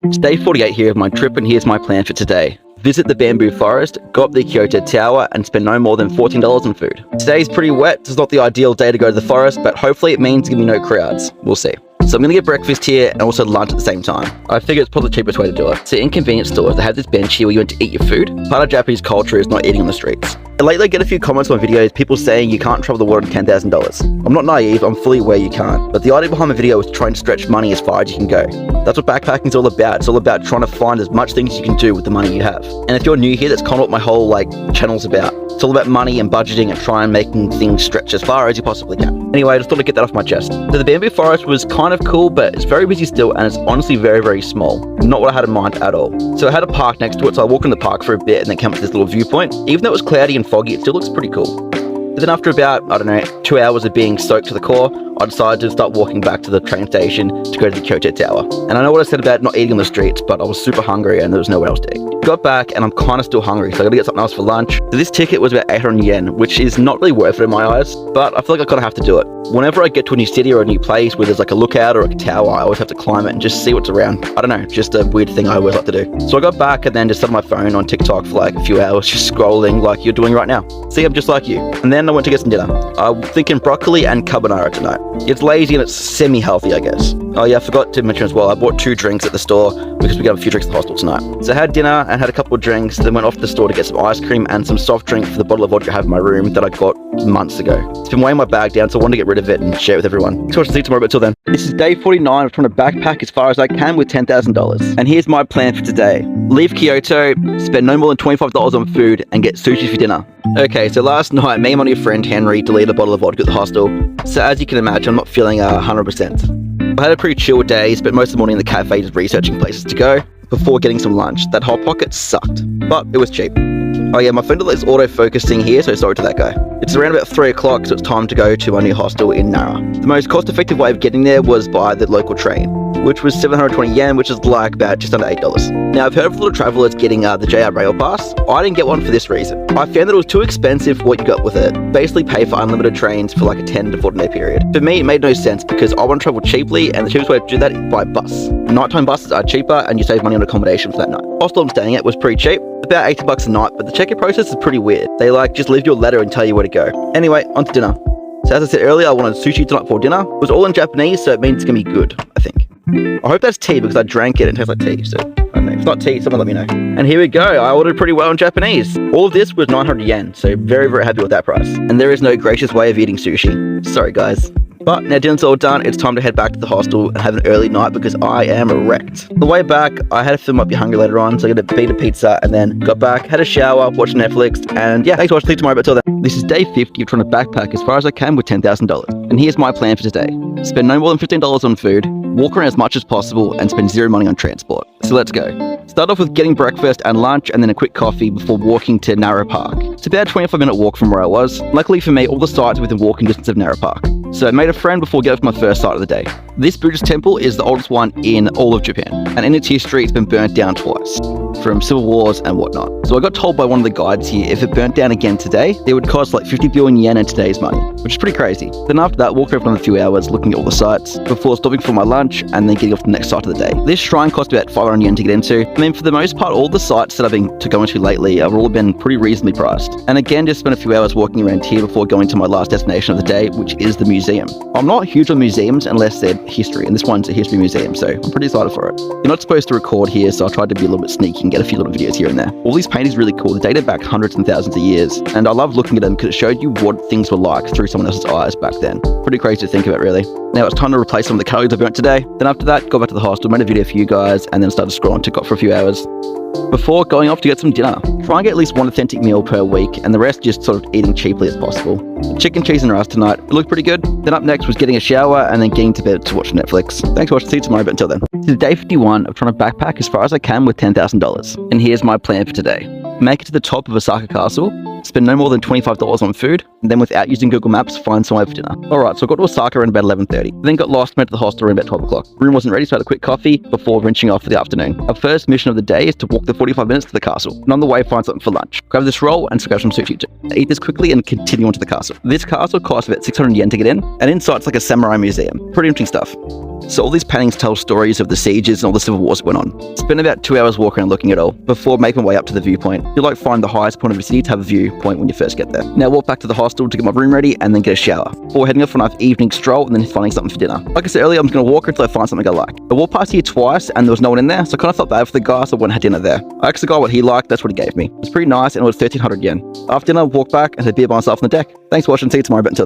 It's day 48 here of my trip, and here's my plan for today. Visit the bamboo forest, go up the Kyoto Tower, and spend no more than $14 on food. Today's pretty wet, so it's not the ideal day to go to the forest, but hopefully it means giving me no crowds. We'll see. So I'm going to get breakfast here and also lunch at the same time. I figure it's probably the cheapest way to do it. So in convenience stores, they have this bench here where you want to eat your food. Part of Japanese culture is not eating on the streets. And lately I get a few comments on videos, people saying you can't travel the world on $10,000. I'm not naive, I'm fully aware you can't. But the idea behind my video is to try and stretch money as far as you can go. That's what backpacking is all about. It's all about trying to find as much things you can do with the money you have. And if you're new here, that's kind of what my whole channel's about. It's all about money and budgeting and trying making things stretch as far as you possibly can. Anyway, I just thought I'd get that off my chest. So the bamboo forest was kind of cool, but it's very busy still, and it's honestly very, very small. Not what I had in mind at all. So I had a park next to it, so I walked in the park for a bit and then came up to this little viewpoint. Even though it was cloudy and foggy, it still looks pretty cool. But then after about, 2 hours of being soaked to the core, I decided to start walking back to the train station to go to the Kyoto Tower. And I know what I said about not eating on the streets, but I was super hungry and there was nowhere else to eat. Got back and I'm kind of still hungry, so I gotta get something else for lunch. So this ticket was about 800 yen, which is not really worth it in my eyes, but I feel like I kind of have to do it. Whenever I get to a new city or a new place where there's a lookout or a tower, I always have to climb it and just see what's around. I don't know, just a weird thing I always like to do. So I got back and then just sat on my phone on TikTok for a few hours, just scrolling like you're doing right now. See, I'm just like you. And then I went to get some dinner. I'm thinking broccoli and carbonara tonight. It's lazy and it's semi-healthy, I guess. Oh yeah, I forgot to mention as well, I bought 2 drinks at the store because we got a few drinks at the hostel tonight. So I had dinner and had a couple of drinks, then went off to the store to get some ice cream and some soft drink for the bottle of vodka I have in my room that I got months ago. It's been weighing my bag down, so I wanted to get rid of it and share it with everyone. Thanks for watching, see you tomorrow, but till then. This is day 49 of trying to backpack as far as I can with $10,000. And here's my plan for today. Leave Kyoto, spend no more than $25 on food, and get sushi for dinner. Okay, so last night, me and my new friend Henry deleted a bottle of vodka at the hostel. So as you can imagine, I'm not feeling 100%. I had a pretty chill day, spent most of the morning in the cafe just researching places to go before getting some lunch. That Hot Pocket sucked, but it was cheap. Oh yeah, my phone is auto-focusing here, so sorry to that guy. It's around about 3 o'clock, so it's time to go to my new hostel in Nara. The most cost-effective way of getting there was by the local train, which was 720 yen, which is about just under $8. Now, I've heard of a lot of travelers getting the JR Rail Pass. I didn't get one for this reason. I found that it was too expensive for what you got with it. Basically pay for unlimited trains for a 10 to 14 day period. For me, it made no sense because I want to travel cheaply, and the cheapest way to do that is by bus. Nighttime buses are cheaper, and you save money on accommodation for that night. Hostel I'm staying at was pretty cheap, about 80 bucks a night, but the check-in process is pretty weird. They just leave you a letter and tell you where to go. Anyway, on to dinner. So as I said earlier, I wanted sushi tonight for dinner. It was all in Japanese, so it means it's gonna be good, I think. I hope that's tea because I drank it and it tastes like tea, so I don't know. If it's not tea, someone let me know. And here we go, I ordered pretty well in Japanese. All of this was 900 yen, so very, very happy with that price. And there is no gracious way of eating sushi. Sorry guys. But now dinner's all done, it's time to head back to the hostel and have an early night because I am wrecked. The way back, I had a film Might Be Hungry later on, so I got a beat a pizza and then got back, had a shower, watched Netflix, and yeah, thanks for watching, see you tomorrow, but till then. This is day 50 of trying to backpack as far as I can with $10,000. And here's my plan for today. Spend no more than $15 on food, walk around as much as possible, and spend zero money on transport. So let's go. Start off with getting breakfast and lunch and then a quick coffee before walking to Nara Park. It's about a 25-minute walk from where I was. Luckily for me, all the sites are within walking distance of Nara Park. So I made a friend before getting to my first site of the day. This Buddhist temple is the oldest one in all of Japan, and in its history it's been burnt down twice, from civil wars and whatnot. So I got told by one of the guides here if it burnt down again today, it would cost 50 billion yen in today's money, which is pretty crazy. Then after that, walked around for another few hours looking at all the sites, before stopping for my lunch and then getting off to the next site of the day. This shrine cost about 500 yen to get into. I mean, for the most part, all the sites that I've been to go into lately have all been pretty reasonably priced. And again, just spent a few hours walking around here before going to my last destination of the day, which is the museum. I'm not huge on museums unless they're history, and this one's a history museum, so I'm pretty excited for it. You're not supposed to record here, so I tried to be a little bit sneaky and get a few little videos here and there. All these paintings are really cool. They dated back hundreds and thousands of years, and I love looking at them because it showed you what things were like through someone else's eyes back then. Pretty crazy to think about, really. Now it's time to replace some of the calories I burnt today. Then after that, got back to the hostel, made a video for you guys, and then started scrolling TikTok for a few hours before going off to get some dinner. Try and get at least one authentic meal per week, and the rest just sort of eating cheaply as possible. Chicken, cheese, and rice tonight. It looked pretty good. Then up next was getting a shower and then getting to bed to watch Netflix. Thanks for watching. See you tomorrow, but until then. This is day 51 of trying to backpack as far as I can with $10,000. And here's my plan for today. Make it to the top of Osaka Castle, spend no more than $25 on food, and then without using Google Maps, find somewhere for dinner. Alright, so I got to Osaka around about 11:30. Then got lost and went to the hostel around about 12 o'clock. Room wasn't ready, so I had a quick coffee before wrenching off for the afternoon. Our first mission of the day is to walk the 45 minutes to the castle, and on the way find something for lunch. Grab this roll and grab some sushi too. Eat this quickly and continue on to the castle. This castle costs about 600 yen to get in, and inside's like a samurai museum. Pretty interesting stuff. So all these paintings tell stories of the sieges and all the civil wars that went on. Spent about 2 hours walking and looking at it all before making my way up to the viewpoint. You'll like find the highest point of the city to have a viewpoint when you first get there. Now walk back to the hostel to get my room ready and then get a shower, before heading off for a nice evening stroll and then finding something for dinner. Like I said earlier, I'm just going to walk until I find something I like. I walked past here twice and there was no one in there, so I kind of felt bad for the guy, so I went and had dinner there. I asked the guy what he liked, that's what he gave me. It was pretty nice and it was 1,300 yen. After dinner, I walked back and had a beer by myself on the deck. Thanks for watching, see you tomorrow, but until